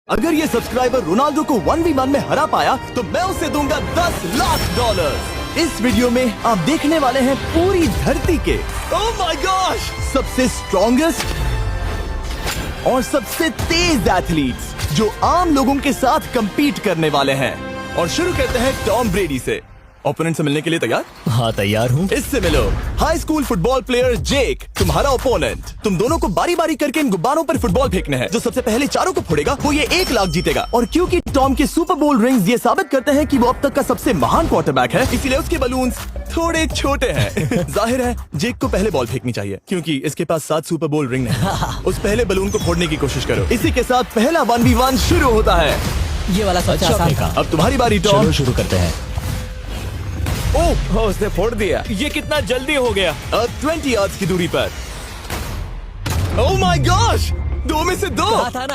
अगर ये subscriber Ronaldo को 1v1 में हरा पाया तो मैं उसे दूंगा $10 लाख। इस वीडियो में आप देखने वाले हैं पूरी धरती के ओह माय गॉश सबसे स्ट्रॉन्गेस्ट और सबसे तेज एथलीट्स जो आम लोगों के साथ compete करने वाले हैं। और शुरू करते हैं टॉम ब्रेडी से। ओपोनेंट से मिलने के लिए तैयार? हाँ तैयार हूँ। इससे मिलो। हाई स्कूल फुटबॉल प्लेयर जेक तुम्हारा ओपोनेंट। तुम दोनों को बारी बारी करके इन गुब्बारों पर फुटबॉल फेंकने हैं। जो सबसे पहले चारों को फोड़ेगा वो ये 1 लाख जीतेगा। और क्योंकि टॉम के सुपर बोल रिंग्स ये साबित करते हैं कि वो अब तक का सबसे महान क्वार्टरबैक है, इसीलिए उसके बलून्स थोड़े छोटे हैं। जाहिर है जेक को पहले बॉल फेंकनी चाहिए क्योंकि इसके पास 7 सुपर बोल रिंग है। उस पहले बलून को फोड़ने की कोशिश करो। इसी के साथ पहला 1v1 शुरू होता है। ये वाला सबसे आसान था। अब तुम्हारी बारी टॉम। शुरू करते हैं। ओह उसने फोड़ दिया। ये कितना जल्दी हो गया। अब 20 यार्ड्स की दूरी पर। ओह माय गॉश 2 में से 2।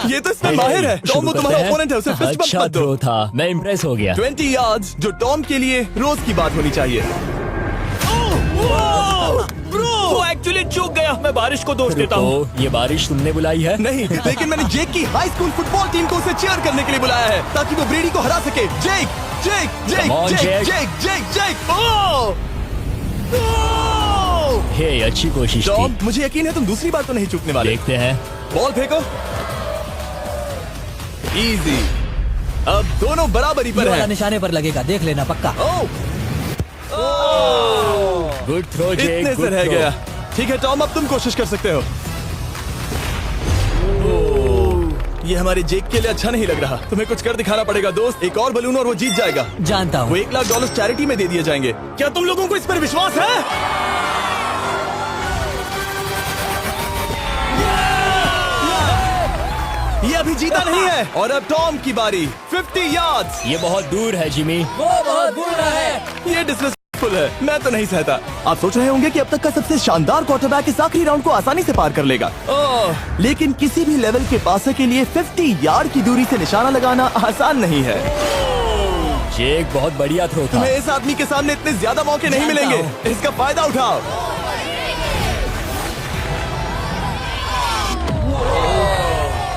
ये तो इसमें माहिर है। टॉम वो तुम्हारा ओपोनेंट है, उसे फिस्ट बम्प मत दो। था, मैं इम्प्रेस हो गया। 20 यार्ड्स जो टॉम के लिए रोज की बात होनी चाहिए। वो एक्चुअली चूक गया। मैं बारिश को दोष देता हूँ। ये बारिश तुमने बुलाई है? नहीं, लेकिन मैंने जेक की हाई स्कूल फुटबॉल टीम को उसे चीयर करने के लिए बुलाया है ताकि वो ब्रेडी को हरा सके। जेक जेक जेक जेक जेक जेक जेक। हे अच्छी कोशिश टॉम थी। मुझे यकीन है तुम दूसरी बार तो नहीं चूकने वाले। देखते हैं। बॉल फेंको। इजी। अब दोनों बराबरी पर हैं। निशाने पर लगेगा, देख लेना पक्का। गुड थ्रो जेक। इतने से रह गया। ठीक है टॉम अब तुम कोशिश कर सकते हो। ये हमारे जेक के लिए अच्छा नहीं लग रहा। तुम्हें कुछ कर दिखाना पड़ेगा दोस्त। एक और बलून और वो जीत जाएगा। जानता वो हूँ। $1 लाख चैरिटी में दे दिए जाएंगे। क्या तुम लोगों को इस पर विश्वास है? ये अभी जीता नहीं है। और अब टॉम की बारी। 50 यार्ड्स। ये बहुत दूर है जिमी। वो बहुत बुरा है। ये डिसरिस्पेक्टफुल है। मैं तो नहीं सहता। आप सोच रहे होंगे कि अब तक का सबसे शानदार क्वार्टरबैक इस आखिरी राउंड को आसानी से पार कर लेगा। लेकिन किसी भी लेवल के पासर के लिए 50 यार्ड की दूरी से निशाना लगाना आसान नहीं है। जेक बहुत बढ़िया थ्रो था। तुम्हें इस आदमी के सामने इतने ज्यादा मौके नहीं मिलेंगे। इसका फायदा उठाओ।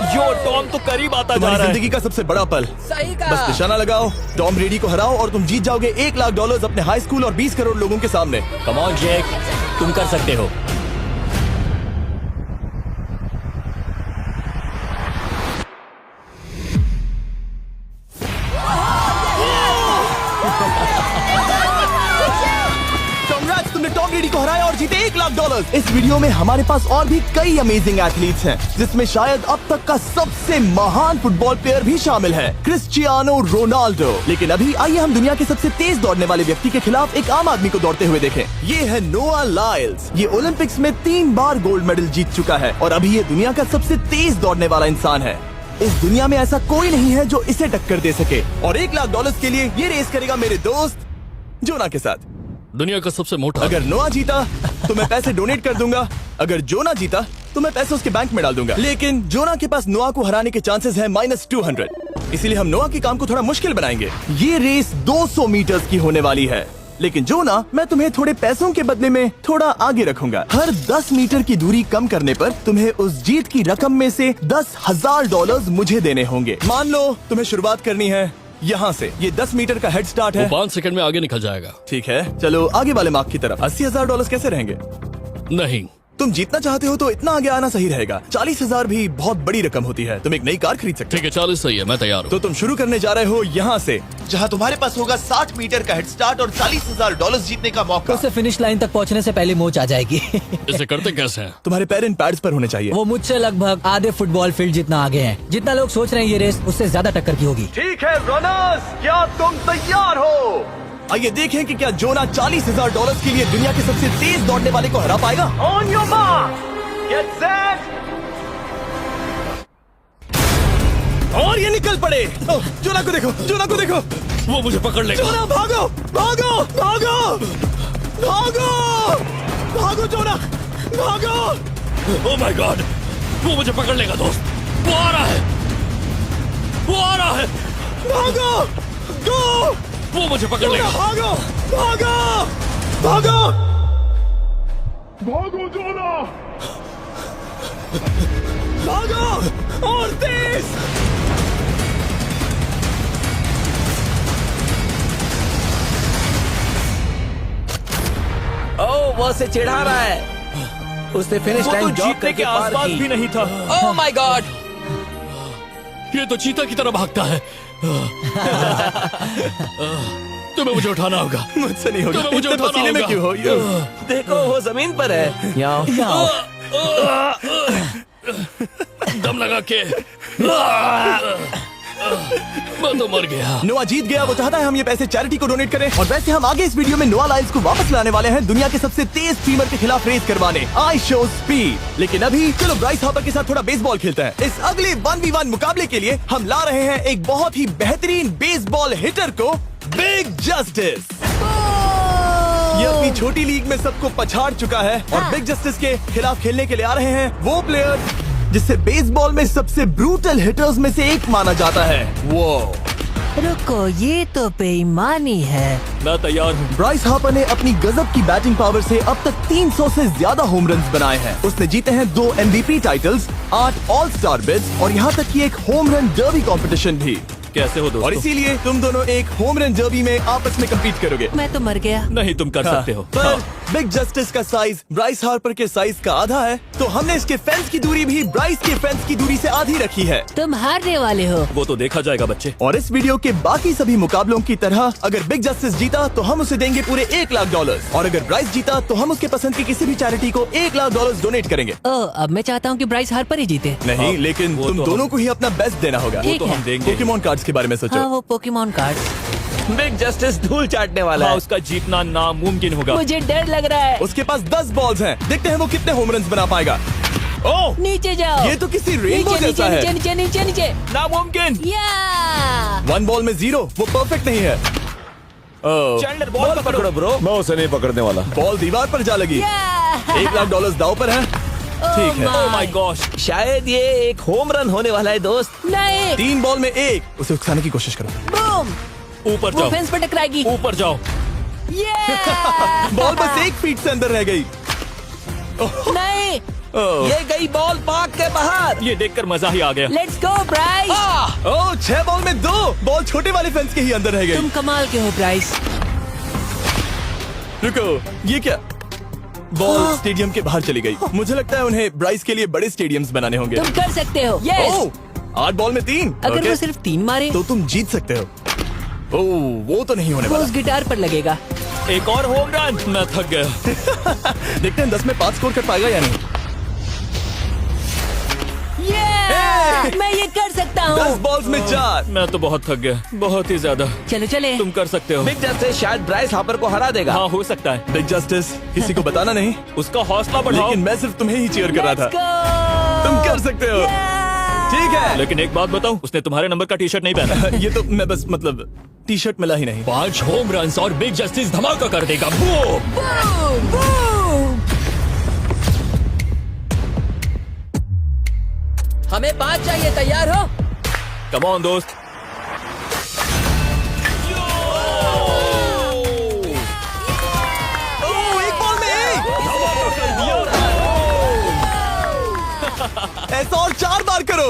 यो टॉम तो करीब आता जा तुम्हारी रहा है। जिंदगी का सबसे बड़ा पल। सही कहा। बस निशाना लगाओ, टॉम ब्रेडी को हराओ और तुम जीत जाओगे $1 लाख अपने हाई स्कूल और 20 करोड़ लोगों के सामने। कम ऑन जेक, तुम कर सकते हो। Congrats, तुमने टॉम ब्रेडी को हराया और जीते $1 लाख। इस वीडियो में हमारे पास और भी कई अमेजिंग एथलीट्स हैं, जिसमें शायद अब तक का सबसे महान फुटबॉल प्लेयर भी शामिल है, क्रिस्टियानो रोनाल्डो। लेकिन अभी आइए हम दुनिया के सबसे तेज दौड़ने वाले व्यक्ति के खिलाफ एक आम आदमी को दौड़ते हुए देखें। ये है नोआ लाइल्स। ये ओलंपिक्स में 3 बार गोल्ड मेडल जीत चुका है और अभी ये दुनिया का सबसे तेज दौड़ने वाला इंसान है। इस दुनिया में ऐसा कोई नहीं है जो इसे टक्कर दे सके। और $1 लाख के लिए ये रेस करेगा मेरे दोस्त जोना के साथ। दुनिया का सबसे मोटा। अगर नोआ जीता तो मैं पैसे डोनेट कर दूंगा। अगर जोना जीता तो मैं पैसे उसके बैंक में डाल दूंगा। लेकिन जोना के पास नोआ को हराने के चांसेस हैं -200। इसीलिए हम नोआ के काम को थोड़ा मुश्किल बनाएंगे। ये रेस 200 मीटर्स की होने वाली है। लेकिन जोना, मैं तुम्हें थोड़े पैसों के बदले में थोड़ा आगे रखूंगा। हर 10 मीटर की दूरी कम करने पर तुम्हें उस जीत की रकम में से $10,000 मुझे देने होंगे। मान लो तुम्हें शुरुआत करनी है यहाँ से। ये 10 मीटर का हेड स्टार्ट है। 5 सेकंड में आगे निकल जाएगा। ठीक है, चलो आगे वाले मार्क की तरफ। $80,000 कैसे रहेंगे? नहीं, तुम जीतना चाहते हो तो इतना आगे आना सही रहेगा। 40,000 भी बहुत बड़ी रकम होती है। तुम एक नई कार खरीद सकते ठीक है 40 सही है, मैं तैयार हूँ। तो तुम शुरू करने जा रहे हो यहाँ से, जहाँ तुम्हारे पास होगा 60 मीटर का हेड स्टार्ट और $40,000 जीतने का मौका। उसे फिनिश लाइन तक पहुँचने से पहले मोच आ जाएगी। इसे करते कैसे हैं? तुम्हारे पैर इन पैड्स पर होने चाहिए। वो मुझसे लगभग आधे फुटबॉल फील्ड जितना आगे हैं। जितना लोग सोच रहे हैं ये रेस उससे ज्यादा टक्कर की होगी। ठीक है रनर्स, क्या तुम तैयार हो? आइए देखें कि क्या जोना $40,000 के लिए दुनिया के सबसे तेज दौड़ने वाले को हरा पाएगा। On your mark, get set. और ये निकल पड़े। जोना को देखो, जोना को देखो। वो मुझे पकड़ लेगा। जोना भागो, भागो, भागो, भागो, भागो जोना, भागो। ओह माय गॉड, वो मुझे पकड़ लेगा दोस्त। वो आ रहा है, वो आ रहा है। भागो, गो। वो मुझे पकड़ लेगा। भागो, भागो, भागो, भागो जोना। भागो और तेज। वो उसे चिढ़ा रहा है। उसने फिनिश वो तो लाइन जॉग जीतने करके के पार आसपास भी की। नहीं था। Oh my God! ये तो चीता की तरह भागता है। तुम्हें मुझे उठाना होगा। मुझसे नहीं होगा। तुम्हें मुझे इतने उठाना पसीने में होगा। क्यों हो यो? देखो वो जमीन पर है। याओ। दम लगा के मैं तो मर गया। नोआ जीत गया। वो चाहता है हम ये पैसे चैरिटी को डोनेट करें। और वैसे हम आगे इस वीडियो में नोआ लाइल्स को वापस लाने वाले हैं दुनिया के सबसे तेज स्ट्रीमर के खिलाफ रेस करवाने, आई शो स्पीड। लेकिन अभी चलो ब्राइस हार्पर के साथ थोड़ा बेसबॉल खेलते हैं। इस अगले 1v1 मुकाबले के लिए हम ला रहे हैं एक बहुत ही बेहतरीन बेसबॉल हिटर को, बिग जस्टिस। ये अपनी छोटी लीग में सबको पछाड़ चुका है और बिग जस्टिस के खिलाफ खेलने के लिए आ रहे हैं वो प्लेयर जिसे बेसबॉल में सबसे ब्रूटल हिटर्स में से एक माना जाता है। वो रुको, ये तो बेईमानी है। मैं तैयार हूँ। ब्राइस हार्पर ने अपनी गजब की बैटिंग पावर से अब तक 300 से ज्यादा होम रन्स बनाए हैं। उसने जीते हैं 2 MVP titles, 8 all star bids और यहाँ तक कि एक होम रन डर्बी कंपटीशन भी। कैसे हो और दोस्तों? इसीलिए तुम दोनों एक होम रन डर्बी में आपस में कम्पीट करोगे। मैं तो मर गया। नहीं, तुम कर सकते हो। पर बिग जस्टिस का साइज ब्राइस हार्पर के साइज का आधा है, तो हमने इसके फेंस की दूरी भी ब्राइस के फेंस की दूरी से आधी रखी है। तुम हारने वाले हो। वो तो देखा जाएगा बच्चे। और इस वीडियो के बाकी सभी मुकाबलों की तरह अगर बिग जस्टिस जीता तो हम उसे देंगे पूरे $1 लाख और अगर ब्राइस जीता तो हम उसके पसंद की किसी भी चैरिटी को $1 लाख डोनेट करेंगे। अब मैं चाहता हूँ कि ब्राइस हार्पर ही जीते। नहीं, हाँ, लेकिन वो तुम तो दोनों हम- को ही अपना बेस्ट देना होगा। ठीक तो है। हम देंगे। पोकेमॉन कार्ड्स के बारे में सोचो। हाँ, वो पोकेमॉन कार्ड। बिग जस्टिस धूल चाटने वाला हाँ, है। उसका जीतना नामुमकिन होगा। मुझे डर लग रहा है। उसके पास 10 बॉल्स हैं। देखते हैं वो कितने होम रन्स बना पाएगा। ओह, नीचे जाओ। ये तो किसी रेनबो नीचे जैसा नीचे है। नीचे नीचे नीचे। नामुमकिन। या 1 बॉल में 0, वो परफेक्ट नहीं है। चैंडलर बॉल पकड़ो ब्रो। मैं उसे नहीं पकड़ने वाला। बॉल दीवार पर जा लगी। $1 लाख दाव पर है। ठीक है। Oh my gosh. शायद ये एक होम रन होने वाला है दोस्त। नहीं। 3 बॉल में 1, उसे उकसाने की कोशिश करो। बूम। ऊपर वो जाओ। फेंस पर टकराएगी। ऊपर जाओ। बॉल बस 1 फीट से अंदर रह गई। नहीं। ये गई बॉल पार्क के बाहर। ये देखकर मजा ही आ गया। Let's go Bryce. Oh, 6 ball में 2, बॉल छोटे वाले फेंस के ही अंदर रह गई। तुम कमाल के हो ब्राइस। रुको, ये क्या? बॉल स्टेडियम के बाहर चली गई। मुझे लगता है उन्हें ब्राइस के लिए बड़े स्टेडियम्स बनाने होंगे। तुम कर सकते हो। यस। ओह, 8 बॉल में 3। अगर ओके, वो सिर्फ 3 मारे तो तुम जीत सकते हो। ओह, वो तो नहीं होने वो वाला। उस गिटार पर लगेगा। एक और होम रन। मैं थक गया। देखते हैं 10 में 5 स्कोर कर पाएगा या नहीं। मैं ये कर सकता 10 हूँ। बॉल्स में 4। मैं तो बहुत थक गया, बहुत ही ज्यादा। चलो चले। तुम कर सकते हो। बिग जस्टिस शायद ब्राइस हार्पर को हरा देगा। हाँ, हो सकता है। बिग जस्टिस किसी को बताना नहीं, उसका हौसला बढ़ाओ। लेकिन मैं सिर्फ तुम्हें ही चीयर कर रहा Let's था। go! तुम कर सकते हो। ठीक है। लेकिन एक बात बताऊं, उसने तुम्हारे नंबर का टी शर्ट नहीं पहना। ये तो मैं बस मतलब टी शर्ट मिला ही नहीं। 5 होम रन और बिग जस्टिस धमाका कर देगा। बूम। Boom! Boom! हमें 5 चाहिए। तैयार हो? कम ऑन दोस्त। ओह, 1 बॉल में 1। ऐसा और 4 बार करो।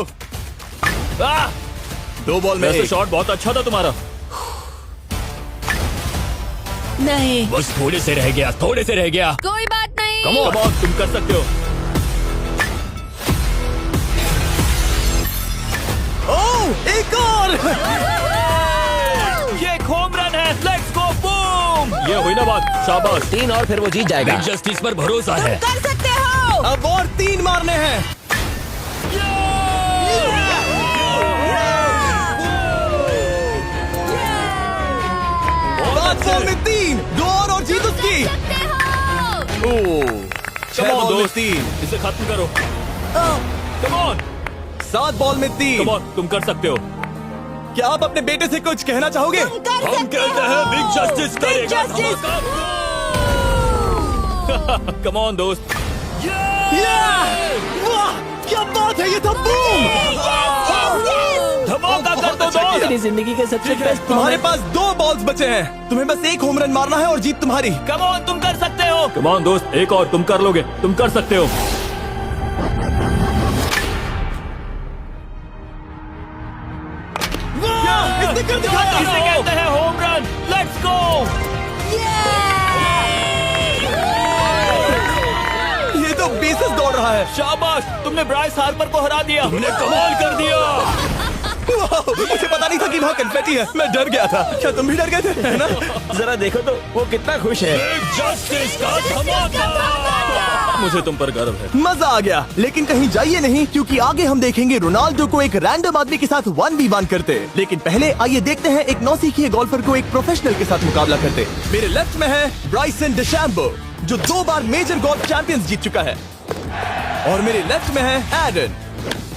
2 बॉल में वैसे 1। शॉट बहुत अच्छा था तुम्हारा। नहीं। बस थोड़े से रह गया, थोड़े से रह गया। कोई बात नहीं। कम ऑन, तुम कर सकते हो। ओह, एक और। ये एक होम रन है। Let's go. बूम। ये हुई ना बात। शाबाश। 3 और फिर वो जीत जाएगा। बिग जस्टिस पर भरोसा है। कर सकते हो। अब और 3 मारने हैं। 5 बॉल में 3, 2 और जीत उसकी। ओह, 6 Come on, बॉल में दोस्त। 3, इसे खत्म करो। कम ऑन, 7 बॉल में 3। कम ऑन, तुम कर सकते हो। क्या आप अपने बेटे से कुछ कहना चाहोगे? हम कहते हैं बिग जस्टिस करेगा धमाका। कम ऑन दोस्त। वाह, क्या बात है, ये तो बूम। धमाका कर दो अच्छा दोस्त। किया। मेरी जिंदगी के सबसे बेस्ट तुम्हारे पास 2 बॉल्स बचे हैं। तुम्हें बस 1 होम रन मारना है और जीत तुम्हारी। कम ऑन, तुम कर सकते हो। कम ऑन दोस्त, एक और तुम कर लोगे। तुम कर सकते हो। इसने कर दिखाया। इसे कहते हैं होम रन। Let's go. शाबाश, तुमने ब्राइस हार्पर को हरा दिया। तुमने कमाल कर दिया। वाह, मुझे पता नहीं था कि वहाँ कन्फेटी है। मैं डर गया था। क्या तुम भी डर गए थे, है ना? जरा देखो तो वो कितना खुश है। जस्टिस का धमाका। मुझे तुम पर गर्व है। मजा आ गया, लेकिन कहीं जाइए नहीं, क्योंकि आगे हम देखेंगे रोनाल्डो को एक रैंडम आदमी के साथ 1v1 करते। लेकिन पहले आइए देखते हैं एक नौसिखिए गोल्फर को एक प्रोफेशनल के साथ मुकाबला करते। मेरे लेफ्ट में है ब्राइसन डेशैम्बो, जो 2 बार मेजर गोल्फ चैंपियंस जीत चुका है, और मेरे लेफ्ट में है एरन।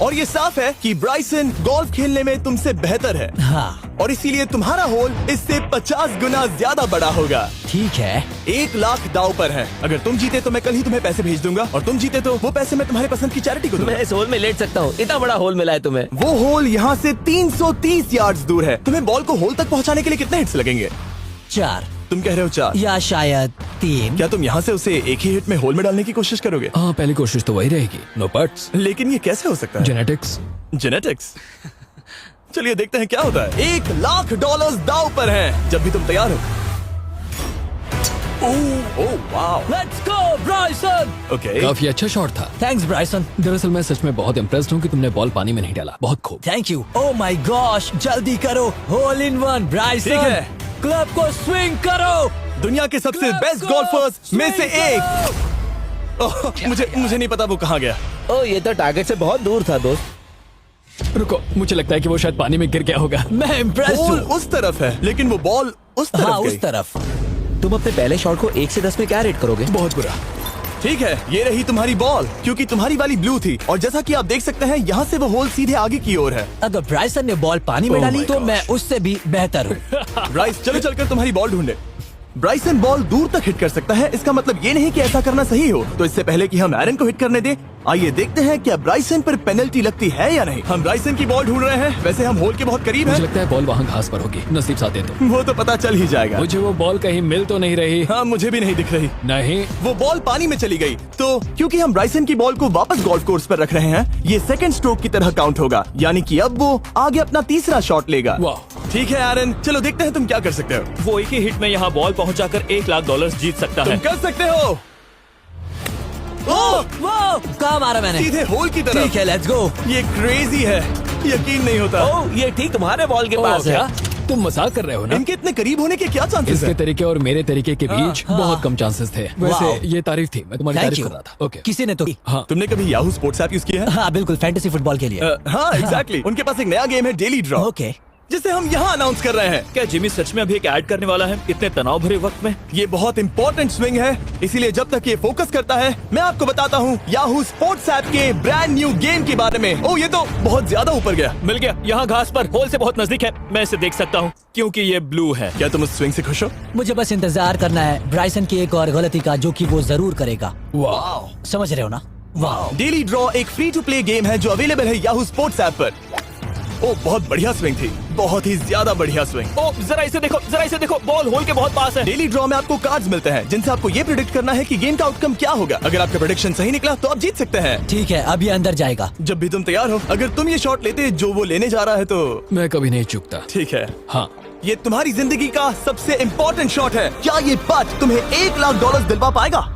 और ये साफ है कि ब्राइसन गोल्फ खेलने में तुमसे बेहतर है, हाँ और इसीलिए तुम्हारा होल इससे 50 गुना ज्यादा बड़ा होगा। ठीक है। 1 लाख दाव पर है। अगर तुम जीते तो मैं कल ही तुम्हें पैसे भेज दूंगा, और तुम जीते तो वो पैसे मैं तुम्हारे पसंद की चैरिटी को दूंगा। मैं इस होल में लेट सकता हूँ, इतना बड़ा होल मिला है तुम्हें। वो होल यहाँ से 330 यार्ड्स दूर है। तुम्हें बॉल को होल तक पहुँचाने के लिए कितने हिट्स लगेंगे? 4 तुम कह रहे हो 4? या शायद 3। क्या तुम यहाँ से उसे एक ही हिट में होल में डालने की कोशिश करोगे? हाँ, पहली कोशिश तो वही रहेगी। No buts. लेकिन ये कैसे हो सकता है? जेनेटिक्स। जेनेटिक्स। चलिए देखते हैं क्या होता है। $1 लाख दाव पर है, जब भी तुम तैयार हो। Oh wow, let's go Bryson. Okay. काफी अच्छा शॉट था। Thanks Bryson. दरअसल मैं सच में बहुत इम्प्रेस्ड हूँ कि तुमने बॉल पानी में नहीं डाला। बहुत खूब। Thank you. Oh my gosh, जल्दी करो। होल इन 1 ब्राइसन। ठीक है। क्लब को स्विंग करो। दुनिया के सबसे बेस्ट गोल्फर्स में से एक। ओह, मुझे नहीं पता वो कहाँ गया। ओ, ये तो टारगेट से बहुत दूर था दोस्त। रुको, मुझे लगता है कि वो शायद पानी में गिर गया होगा। मैं इम्प्रेस्ड बॉल हूँ। उस तरफ है, लेकिन वो बॉल उस तरफ हाँ गई। उस तरफ। तुम अपने पहले शॉट को 1 से 10 में क्या रेट करोगे? बहुत बुरा। ठीक है, ये रही तुम्हारी बॉल, क्योंकि तुम्हारी वाली ब्लू थी, और जैसा कि आप देख सकते हैं यहाँ से वो होल सीधे आगे की ओर है। अगर ब्राइसन ने बॉल पानी में Oh डाली my तो gosh. मैं उससे भी बेहतर हूँ। ब्राइस, चलो चलकर तुम्हारी बॉल ढूंढे। ब्राइसन बॉल दूर तक हिट कर सकता है, इसका मतलब ये नहीं कि ऐसा करना सही हो। तो इससे पहले कि हम एरन को हिट करने दें, आइए देखते हैं क्या ब्राइसन पर पेनल्टी लगती है या नहीं। हम ब्राइसन की बॉल ढूंढ रहे हैं। वैसे हम होल के बहुत करीब मुझे हैं। लगता है बॉल वहाँ घास पर होगी। नसीब साथ दे तो। वो तो पता चल ही जाएगा। मुझे वो बॉल कहीं मिल तो नहीं रही। हाँ, मुझे भी नहीं दिख रही। नहीं। वो बॉल पानी में चली गई। तो क्योंकि हम ब्राइसन की बॉल को वापस गोल्फ कोर्स पर रख रहे हैं, ये सेकंड स्ट्रोक की तरह काउंट होगा, यानी कि अब वो आगे अपना तीसरा शॉट लेगा। वाह। ठीक है एरन, चलो देखते हैं तुम क्या कर सकते हो। वो एक ही हिट में यहाँ बॉल पहुँचाकर $1 लाख जीत सकता तुम है। कर सकते हो। ओह, वो कहाँ मारा मैंने? सीधे होल की तरफ। ठीक है, लेट्स गो। ये क्रेजी है, यकीन नहीं होता। ओ, ये ठीक तुम्हारे बॉल के पास है। क्या तुम मजाक कर रहे हो ना? इनके इतने करीब होने के क्या चांसेस इसके हैं? तरीके और मेरे तरीके के बीच हाँ। बहुत कम चांसेस थे। वैसे वाओ। ये तारीफ थी, मैं तुम्हारी थैंक तारीफ यू। कर रहा था। ओके। किसी ने तो हाँ। तुमने कभी याहू स्पोर्ट्स ऐप यूज किया है? हाँ बिल्कुल, फैंटेसी फुटबॉल के लिए। हाँ एग्जैक्टली। उनके पास एक नया गेम है, डेली ड्रॉ, ओके। जिसे हम यहाँ अनाउंस कर रहे हैं। क्या जिमी सच में अभी एक ऐड करने वाला है इतने तनाव भरे वक्त में? ये बहुत इंपॉर्टेंट स्विंग है, इसीलिए जब तक ये फोकस करता है, मैं आपको बताता हूँ याहू स्पोर्ट्स ऐप के ब्रांड न्यू गेम के बारे में। ओ, ये तो बहुत ज्यादा ऊपर गया। मिल गया, यहाँ घास पर होल से बहुत नजदीक है। मैं इसे देख सकता हूँ क्योंकि ये ब्लू है। क्या तुम उस स्विंग से खुश हो? मुझे बस इंतजार करना है ब्राइसन की एक और गलती का, जो कि वो जरूर करेगा। वाह। समझ रहे हो ना? वाह। डेली ड्रॉ एक फ्री टू प्ले गेम है जो अवेलेबल है याहू स्पोर्ट्स ऐप पर। ओ, बहुत बढ़िया स्विंग थी, बहुत ही ज्यादा बढ़िया स्विंग। ओ, जरा इसे देखो, बॉल होल के बहुत पास है। डेली ड्रॉ में आपको कार्ड्स मिलते हैं, जिनसे आपको ये प्रेडिक्ट करना है कि गेम का आउटकम क्या होगा। अगर आपका प्रेडिक्शन सही निकला तो आप जीत सकते हैं। ठीक है, अब ये अंदर जाएगा। जब भी तुम तैयार हो, अगर तुम ये शॉट लेते जो वो लेने जा रहा है तो मैं कभी नहीं चूकता। ठीक है। हाँ। ये तुम्हारी जिंदगी का सबसे इम्पोर्टेंट शॉट है। क्या ये पट तुम्हें $1 लाख दिलवा पाएगा?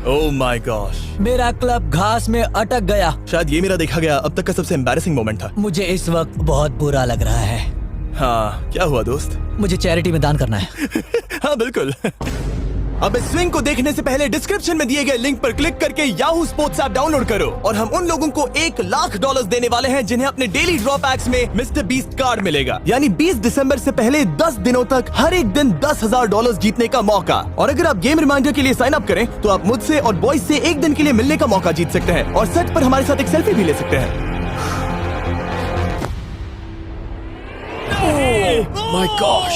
ओह माय गॉश, मेरा क्लब घास में अटक गया। शायद ये मेरा देखा गया अब तक का सबसे एम्बैरेसिंग मोमेंट था। मुझे इस वक्त बहुत बुरा लग रहा है। हाँ, क्या हुआ दोस्त? मुझे चैरिटी में दान करना है। हाँ बिल्कुल। अब इस स्विंग को देखने से पहले डिस्क्रिप्शन में दिए गए लिंक पर क्लिक करके याहू स्पोर्ट्स ऐप डाउनलोड करो, और हम उन लोगों को $1 लाख देने वाले हैं जिन्हें अपने डेली ड्रॉ पैक्स में मिस्टर बीस्ट कार्ड मिलेगा। यानी 20 दिसंबर से पहले 10 दिनों तक हर एक दिन $10,000 जीतने का मौका। और अगर आप गेम रिमाइंडर के लिए साइन अप करें तो आप मुझसे और बॉयज से एक दिन के लिए मिलने का मौका जीत सकते हैं, और सेट पर हमारे साथ एक सेल्फी भी ले सकते हैं। माय गॉश,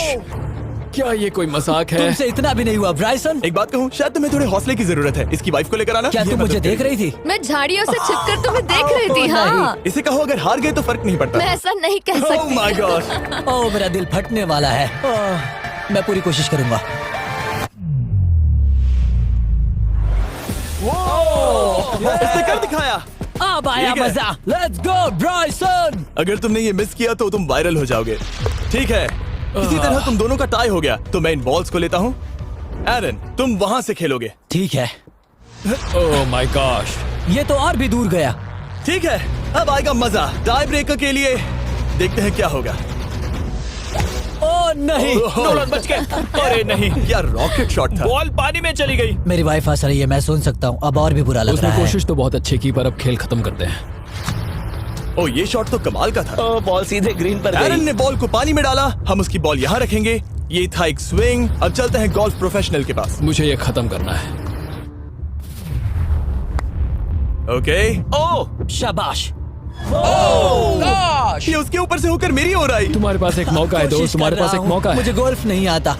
क्या ये कोई मजाक है? तुमसे इतना भी नहीं हुआ ब्राइसन। एक बात कहूँ, शायद तुम्हें थोड़े हौसले की जरूरत है। इसकी वाइफ को लेकर आना। क्या ये तुम मुझे मदद देख करेगी। रही थी? मैं झाड़ियों से छिपकर तुम्हें देख रही थी। हाँ, इसे कहो अगर हार गए तो फर्क नहीं पड़ता। मैं ऐसा नहीं कह ओह सकती। My gosh. ओह, मेरा दिल फटने वाला है। ओह, मैं पूरी कोशिश करूंगा। इसने कर दिखाया। अब आया ठीक है। मजा। Let's go Bryson. अगर तुमने ये मिस किया तो तुम वायरल हो जाओगे। ठीक है, इसी तरह तुम दोनों का टाई हो गया, तो मैं इन बॉल्स को लेता हूँ एरन, तुम वहां से खेलोगे। ठीक है, ओह माय गॉश। ये तो और भी दूर गया। ठीक है, अब आएगा मजा। टाई ब्रेकर के लिए देखते हैं क्या होगा। ओ नहीं, नोलन बच गए। अरे नहीं, क्या रॉकेट शॉट था। बॉल पानी में चली गई। मेरी वाइफ हंस रही है, मैं सुन सकता हूँ। अब और भी बुरा लग उसने रहा है। कोशिश तो बहुत अच्छी की, पर अब खेल खत्म करते हैं। ओ, ये शॉट तो कमाल का था। ओ, बॉल सीधे ग्रीन पर एरन गई। ने बॉल को पानी में डाला, हम उसकी बॉल यहाँ रखेंगे। ये था एक स्विंग। अब चलते हैं गोल्फ प्रोफेशनल के पास। मुझे ये खत्म करना है। ओके। ओह शाबाश। ये उसके ऊपर से होकर मेरी ओर आई। तुम्हारे पास एक मौका है दोस्त, कोशिश तुम्हारे कर पास रहा एक हूँ। मौका है। मुझे गोल्फ नहीं आता।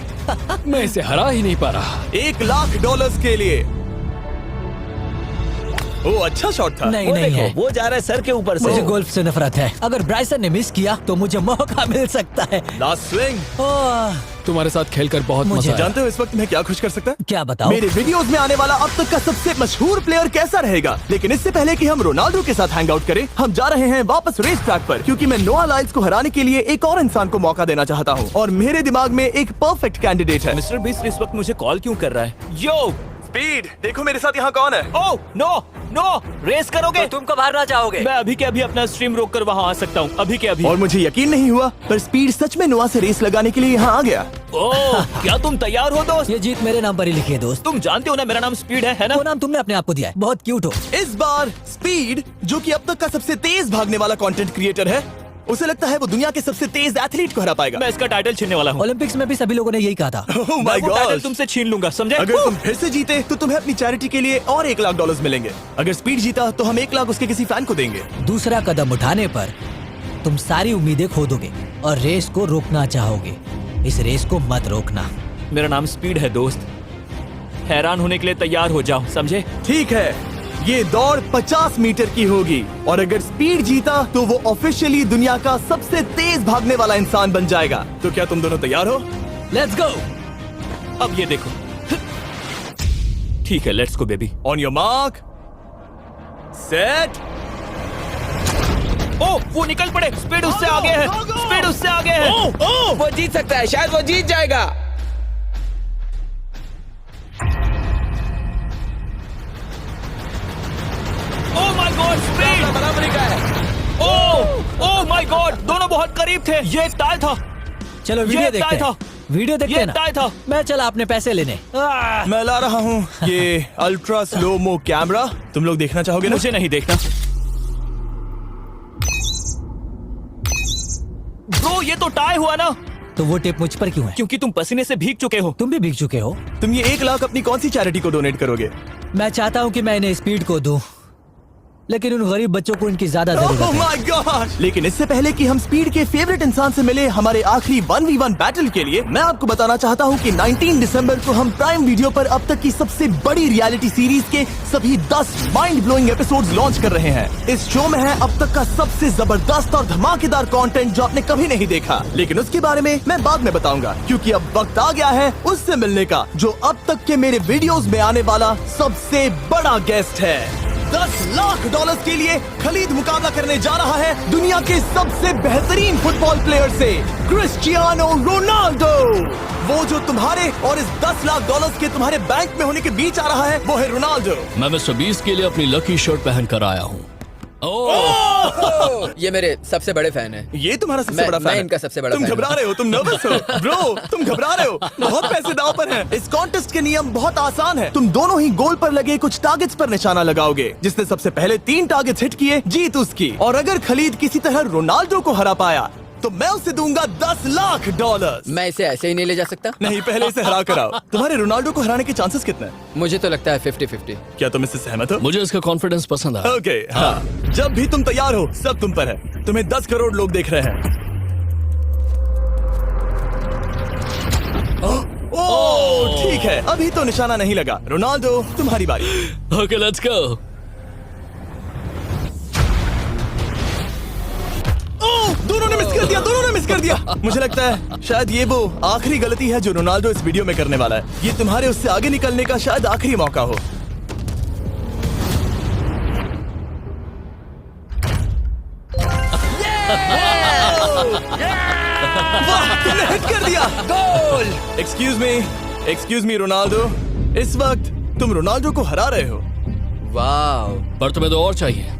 मैं इसे हरा ही नहीं पा रहा। $1,00,000 के लिए। ओ, अच्छा शॉट था। नहीं वो नहीं है, देखो, वो जा रहा है सर के ऊपर से। मुझे गोल्फ से नफरत है। अगर ब्राइसन ने मिस किया तो मुझे मौका मिल सकता है। Last swing. ओह, तुम्हारे साथ खेलकर बहुत मुझे मजा आया। जानते हो इस वक्त मैं क्या खुश कर सकता है? क्या बताओ? मेरे वीडियोस में आने वाला अब तक का सबसे मशहूर प्लेयर कैसा रहेगा। लेकिन इससे पहले कि हम रोनाल्डो के साथ हैंग आउट करें, हम जा रहे हैं वापस रेस ट्रैक पर, क्योंकि मैं नोआ लाइल्स को हराने के लिए एक और इंसान को मौका देना चाहता हूँ। और मेरे दिमाग में एक परफेक्ट कैंडिडेट है। मिस्टर बीस्ट इस वक्त मुझे कॉल क्यों कर रहा है? यो, स्पीड, देखो मेरे साथ यहाँ कौन है। ओह नो नो, रेस करोगे? तुम कब हारना चाहोगे? मैं अभी के अभी अपना स्ट्रीम रोक कर वहाँ आ सकता हूँ। अभी के अभी। और मुझे यकीन नहीं हुआ, पर स्पीड सच में नोआ से रेस लगाने के लिए यहाँ आ गया। ओह, क्या तुम तैयार हो दोस्त? ये जीत मेरे नाम पर ही लिखी है दोस्त। तुम जानते हो ना मेरा नाम स्पीड है ना? वो नाम तुमने अपने आप को दिया है। बहुत क्यूट हो। इस बार स्पीड, जो कि अब तक का सबसे तेज भागने वाला कंटेंट क्रिएटर है, उसे लगता है वो दुनिया के सबसे तेज एथलीट को हरा पाएगा। मैं इसका टाइटल छीनने वाला हूँ। ओलंपिक्स में भी सभी लोगों ने यही कहा था। Oh मैं my वो टाइटल God! तुमसे छीन लूंगा, समझे? अगर तुम फिर से जीते तो तुम्हें अपनी चैरिटी के लिए और $1,00,000 मिलेंगे। अगर स्पीड जीता तो हम 1 लाख उसके किसी फैन को देंगे। दूसरा कदम उठाने पर तुम सारी उम्मीदें खो दोगे और रेस को रोकना चाहोगे। इस रेस को मत रोकना। मेरा नाम स्पीड है दोस्त। हैरान होने के लिए तैयार हो जाओ, समझे? ठीक है, ये दौड़ 50 मीटर की होगी और अगर स्पीड जीता तो वो ऑफिशियली दुनिया का सबसे तेज भागने वाला इंसान बन जाएगा। तो क्या तुम दोनों तैयार हो? Let's go. अब ये देखो। ठीक है, let's go baby. On your mark, set. Oh, वो निकल पड़े। स्पीड उससे आगे है। स्पीड उससे आगे है। वो जीत सकता है, शायद वो जीत जाएगा। ओह माय गॉड, स्पीड बराबरी का है। ओह माय गॉड, दोनों बहुत करीब थे। ये टाई था। चलो वीडियो ये देखते टाई हैं। था। वीडियो देखते ये हैं ना। टाई था। मैं चला अपने पैसे लेने। मैं ला रहा हूँ ये अल्ट्रा स्लो मो कैमरा। तुम लोग देखना चाहोगे ना? मुझे नहीं देखना। ब्रो, ये तो टाई हुआ ना? तो वो टेप मुझ पर क्यों है? क्योंकि तुम पसीने से भीग चुके हो। तुम भी भीग चुके हो। तुम ये 1 लाख अपनी कौन सी चैरिटी को डोनेट करोगे? मैं चाहता हूँ कि मैं इन्हें स्पीड को दूं, लेकिन उन गरीब बच्चों को इनकी ज्यादा जरूरत Oh है। my God! लेकिन इससे पहले कि हम स्पीड के फेवरेट इंसान से मिले हमारे आखिरी 1v1 बैटल के लिए, मैं आपको बताना चाहता हूँ कि 19 दिसंबर को हम प्राइम वीडियो पर अब तक की सबसे बड़ी रियलिटी सीरीज के सभी 10 माइंड ब्लोइंग एपिसोड्स लॉन्च कर रहे हैं। इस शो में है अब तक का सबसे जबरदस्त और धमाकेदार कंटेंट जो आपने कभी नहीं देखा, लेकिन उसके बारे में मैं बाद में बताऊंगा, क्योंकि अब वक्त आ गया है उससे मिलने का जो अब तक के मेरे वीडियोस में आने वाला सबसे बड़ा गेस्ट है। $10,00,000 के लिए खलीद मुकाबला करने जा रहा है दुनिया के सबसे बेहतरीन फुटबॉल प्लेयर से, क्रिस्टियानो रोनाल्डो। वो जो तुम्हारे और इस $10,00,000 के तुम्हारे बैंक में होने के बीच आ रहा है, वो है रोनाल्डो। मैं मिस्टर बीस्ट के लिए अपनी लकी शर्ट पहन कर आया हूँ। ये मेरे सबसे बड़े फैन है। ये तुम्हारा सबसे मैं- बड़ा फैन मैं है। इनका सबसे बड़ा तुम फैन घबरा हूं। रहे हो, तुम नर्वस हो ब्रो, तुम घबरा रहे हो। बहुत पैसे दांव पर हैं। इस कॉन्टेस्ट के नियम बहुत आसान है। तुम दोनों ही गोल पर लगे कुछ टारगेट्स पर निशाना लगाओगे। जिसने सबसे पहले 3 टारगेट्स हिट किए जीत उसकी। और अगर खलीद किसी तरह रोनाल्डो को हरा पाया तो मैं उसे दूंगा $10,00,000। मैं इसे ऐसे ही नहीं ले जा सकता। नहीं, पहले इसे हरा कर आओ। तुम्हारे रोनाल्डो को हराने के चांसेस कितने हैं? मुझे तो लगता है 50-50। क्या तुम इससे सहमत हो? मुझे इसका कॉन्फिडेंस पसंद आया। ओके, हाँ। जब भी तुम तैयार हो सब तुम पर है। तुम्हें 10 करोड़ लोग देख रहे हैं। ओह, ठीक है, अभी तो निशाना नहीं लगा। रोनाल्डो, तुम्हारी बारी। Okay, let's go. ओह, दोनों ने मिस कर दिया, दोनों ने मिस कर दिया। मुझे लगता है शायद ये वो आखिरी गलती है जो रोनाल्डो इस वीडियो में करने वाला है। ये तुम्हारे उससे आगे निकलने का शायद आखिरी मौका हो। वाह, तुमने हिट कर दिया। Goal. Excuse me, excuse me Ronaldo, इस वक्त तुम रोनाल्डो को हरा रहे हो। वाह, पर तुम्हें तो और चाहिए,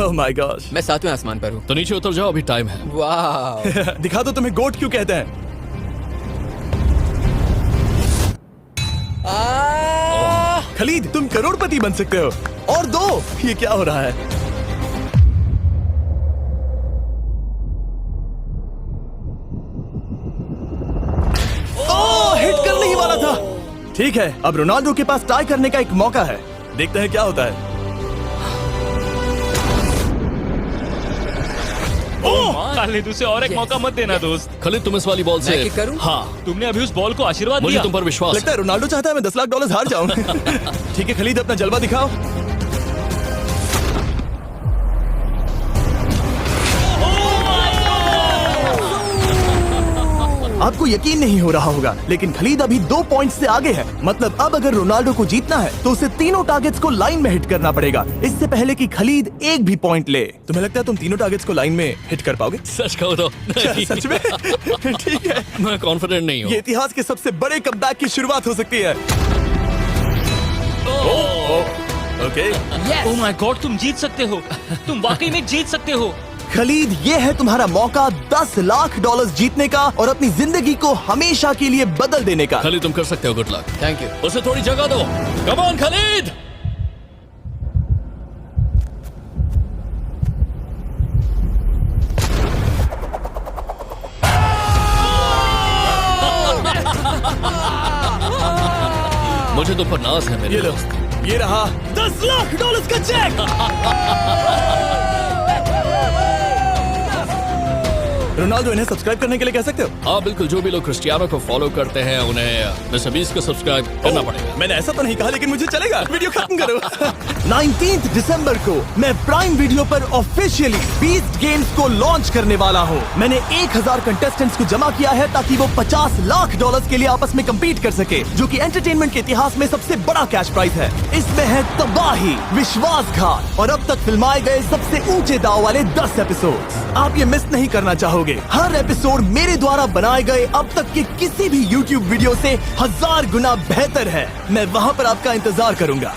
ओह माय गॉड। मैं 7वें आसमान पर हूँ। तो नीचे उतर जाओ, अभी टाइम है। वाह, दिखा दो तुम्हें गोट क्यों कहते हैं। खलीद, तुम करोड़पति बन सकते हो। और दो, ये क्या हो रहा है? ओह, हिट करने ही वाला था। ठीक है, अब रोनाल्डो के पास टाई करने का एक मौका है। देखते हैं क्या होता है। खालिद, उसे और एक मौका मत देना दोस्त। खलीद, तुम इस वाली बॉल से मैं किक करूं? हाँ, तुमने अभी उस बॉल को आशीर्वाद मुझे दिया। तुम पर विश्वास लगता है रोनाल्डो चाहता है मैं $10 लाख हार जाऊं। ठीक है खलीद, अपना जलवा दिखाओ। आपको यकीन नहीं हो रहा होगा, लेकिन खलीद अभी 2 पॉइंट से आगे है। मतलब अब अगर रोनाल्डो को जीतना है तो उसे तीनों टारगेट्स को लाइन में हिट करना पड़ेगा, इससे पहले कि खलीद एक भी पॉइंट ले। तुम्हें लगता है तुम तीनों टारगेट्स को लाइन में हिट कर पाओगे? सच कहो तो नहीं। सच में? ठीक है, मैं कॉन्फिडेंट नहीं हूँ। ये इतिहास के सबसे बड़े कमबैक की शुरुआत हो सकती है। ओके, ओह माय गॉड, तुम जीत सकते हो। तुम वाकई में जीत सकते हो। खलीद, ये है तुम्हारा मौका $10 लाख जीतने का और अपनी जिंदगी को हमेशा के लिए बदल देने का। खलीद, तुम कर सकते हो। Good luck. Thank you. उसे थोड़ी जगह दो। Come on Khalid. मुझे तुम पर नाज है मेरे ये लो, दोस्त। ये रहा $10 लाख का चेक। रोनाल्डो, इन्हें सब्सक्राइब करने के लिए कह सकते हो? हाँ बिल्कुल, जो भी लोग क्रिस्टियानो को फॉलो करते हैं उन्हें मिस्टर बीस्ट को सब्सक्राइब करना पड़ेगा। मैंने ऐसा तो नहीं कहा, लेकिन मुझे चलेगा। वीडियो खत्म करो। 19 दिसंबर को मैं प्राइम वीडियो पर ऑफिशियली बीस्ट गेम्स को लॉन्च करने वाला हूँ। मैंने 1000 कंटेस्टेंट्स को जमा किया है ताकि वो $50 लाख के लिए आपस में कम्पीट कर सके, जो कि एंटरटेनमेंट के इतिहास में सबसे बड़ा कैश प्राइज है। इसमें है तबाही, विश्वासघात और अब तक फिल्माए गए सबसे ऊंचे दाव वाले 10 एपिसोड। आप ये मिस नहीं करना चाहोगे। हर एपिसोड मेरे द्वारा बनाए गए अब तक के किसी भी YouTube वीडियो से 1000 गुना बेहतर है। मैं वहाँ पर आपका इंतजार करूंगा।